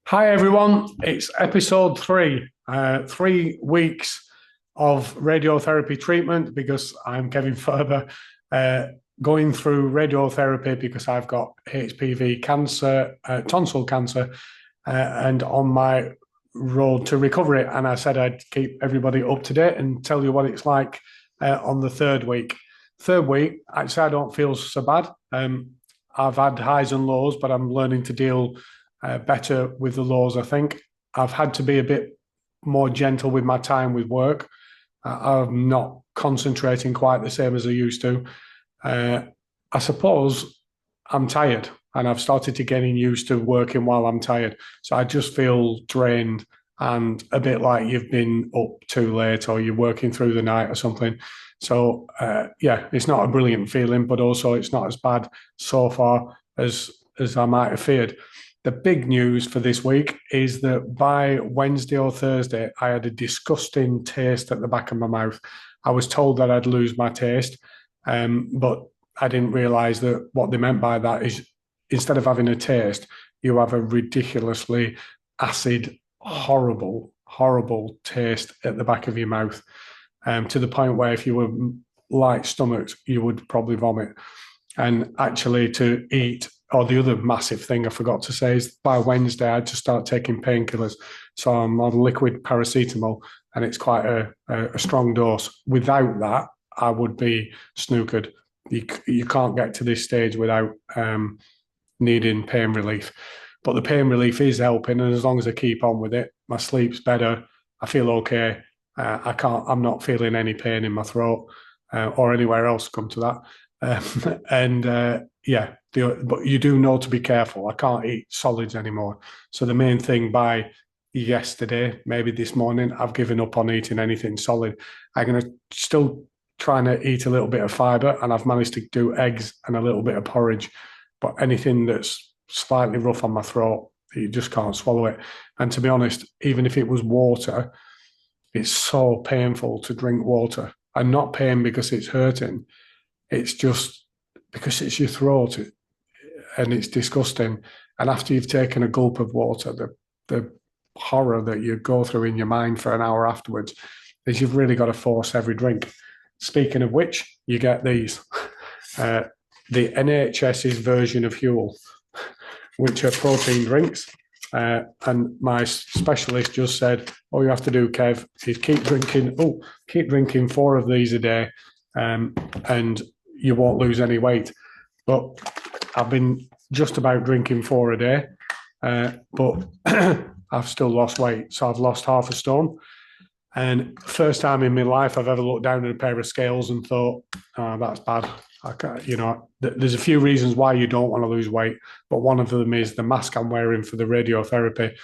Hi everyone, it's episode three. 3 weeks of radiotherapy treatment because I'm getting further. Uh, Going through radiotherapy because I've got HPV cancer, tonsil cancer, and on my road to recovery. And I said I'd keep everybody up to date and tell you what it's like on the third week. Third week, actually, I don't feel so bad. I've had highs and lows, but I'm learning to deal better with the lows, I think. I've had to be a bit more gentle with my time with work. I'm not concentrating quite the same as I used to. Uh, I suppose I'm tired and I've started to getting used to working while I'm tired. So I just feel drained and a bit like you've been up too late or you're working through the night or something. So yeah, it's not a brilliant feeling, but also it's not as bad so far as I might have feared. The big news for this week is that by Wednesday or Thursday, I had a disgusting taste at the back of my mouth. I was told that I'd lose my taste, but I didn't realize that what they meant by that is instead of having a taste, you have a ridiculously acid, horrible, horrible taste at the back of your mouth, to the point where if you were light stomached, you would probably vomit. And actually, to eat, or the other massive thing I forgot to say is by Wednesday, I had to start taking painkillers. So I'm on liquid paracetamol, and it's quite a strong dose. Without that, I would be snookered. You can't get to this stage without needing pain relief. But the pain relief is helping, and as long as I keep on with it, my sleep's better. I feel okay. I can't. I'm not feeling any pain in my throat or anywhere else. Come to that, and yeah. But you do know to be careful. I can't eat solids anymore. So the main thing by yesterday, maybe this morning, I've given up on eating anything solid. I'm gonna still trying to eat a little bit of fiber, and I've managed to do eggs and a little bit of porridge. But anything that's slightly rough on my throat, you just can't swallow it. And to be honest, even if it was water, it's so painful to drink water. And not pain because it's hurting, it's just because it's your throat and it's disgusting. And after you've taken a gulp of water, the horror that you go through in your mind for an hour afterwards is you've really got to force every drink. Speaking of which, you get these. The NHS's version of Huel, which are protein drinks. And my specialist just said, all you have to do, Kev, is keep drinking 4 of these a day, and you won't lose any weight. But I've been just about drinking 4 a day, but I've still lost weight. So I've lost half a stone. And first time in my life I've ever looked down at a pair of scales and thought, oh, that's bad. There's a few reasons why you don't want to lose weight, but one of them is the mask I'm wearing for the radiotherapy.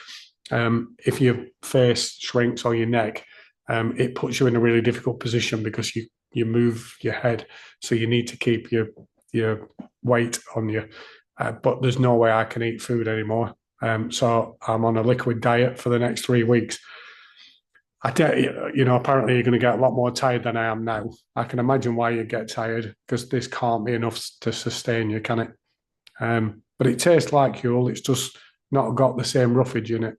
If your face shrinks or your neck, it puts you in a really difficult position because you move your head, so you need to keep your weight on you. But there's no way I can eat food anymore. So I'm on a liquid diet for the next 3 weeks. Apparently you're going to get a lot more tired than I am now. I can imagine why you get tired because this can't be enough to sustain you, can it? But it tastes like Huel. It's just not got the same roughage in it.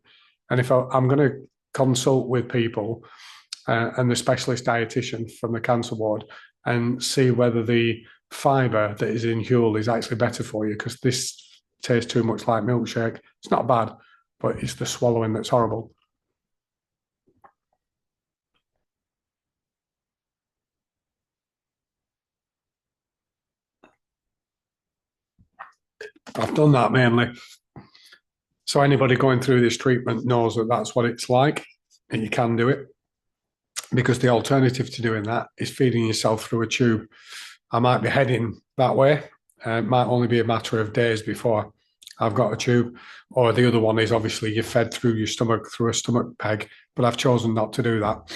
And if I'm going to consult with people and the specialist dietitian from the cancer ward and see whether the fibre that is in Huel is actually better for you because this tastes too much like milkshake. It's not bad, but it's the swallowing that's horrible. I've done that mainly. So anybody going through this treatment knows that that's what it's like, and you can do it because the alternative to doing that is feeding yourself through a tube. I might be heading that way. It might only be a matter of days before I've got a tube. Or the other one is obviously you're fed through your stomach through a stomach peg, but I've chosen not to do that.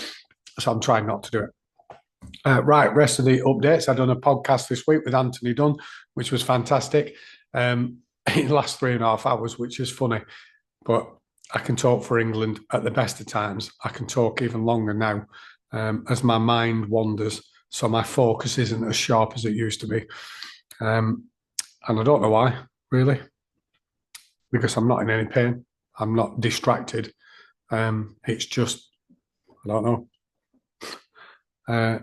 So I'm trying not to do it. Right, rest of the updates. I've done a podcast this week with Anthony Dunn, which was fantastic. It lasts 3.5 hours, which is funny, but I can talk for England at the best of times. I can talk even longer now as my mind wanders. So my focus isn't as sharp as it used to be. And I don't know why, really, because I'm not in any pain. I'm not distracted. It's just, I don't know.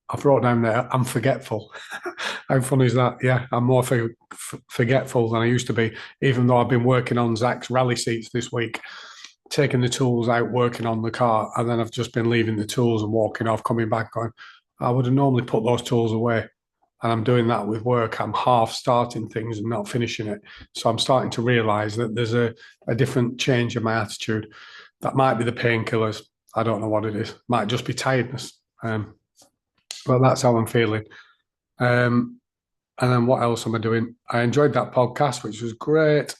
I've wrote down there, I'm forgetful. How funny is that? Yeah, I'm more forgetful than I used to be, even though I've been working on Zach's rally seats this week, taking the tools out, working on the car, and then I've just been leaving the tools and walking off, coming back going, I would have normally put those tools away. And I'm doing that with work. I'm half starting things and not finishing it. So I'm starting to realize that there's a different change in my attitude. That might be the painkillers. I don't know what it is. Might just be tiredness. But that's how I'm feeling. And then what else am I doing? I enjoyed that podcast, which was great.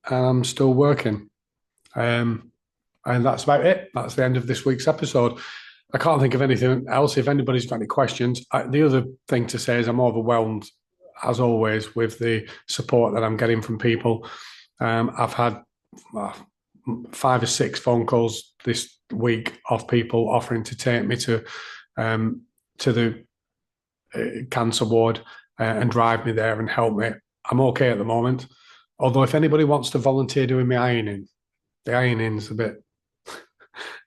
And I'm still working. And that's about it. That's the end of this week's episode. I can't think of anything else. If anybody's got any questions, the other thing to say is I'm overwhelmed, as always, with the support that I'm getting from people. I've had 5 or 6 phone calls this week of people offering to take me to the cancer ward and drive me there and help me. I'm okay at the moment. Although if anybody wants to volunteer doing my ironing, the ironing's a bit...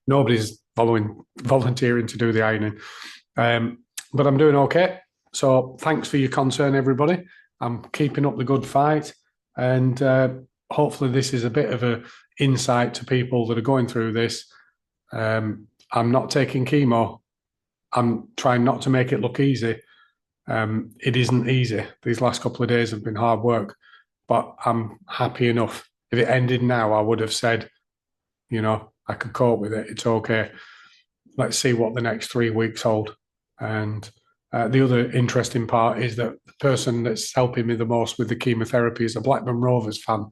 Nobody's volunteering to do the ironing. But I'm doing okay. So thanks for your concern, everybody. I'm keeping up the good fight. And hopefully this is a bit of an insight to people that are going through this. I'm not taking chemo. I'm trying not to make it look easy. It isn't easy. These last couple of days have been hard work, but I'm happy enough. If it ended now, I would have said, I could cope with it. It's okay. Let's see what the next 3 weeks hold. And the other interesting part is that the person that's helping me the most with the chemotherapy is a Blackburn Rovers fan.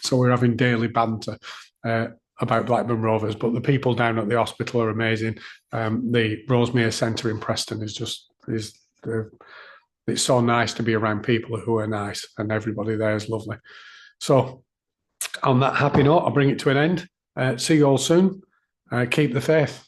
So we're having daily banter about Blackburn Rovers, but the people down at the hospital are amazing. The Rosemere Centre in Preston it's so nice to be around people who are nice, and everybody there is lovely. So on that happy note, I'll bring it to an end. See you all soon. Keep the faith.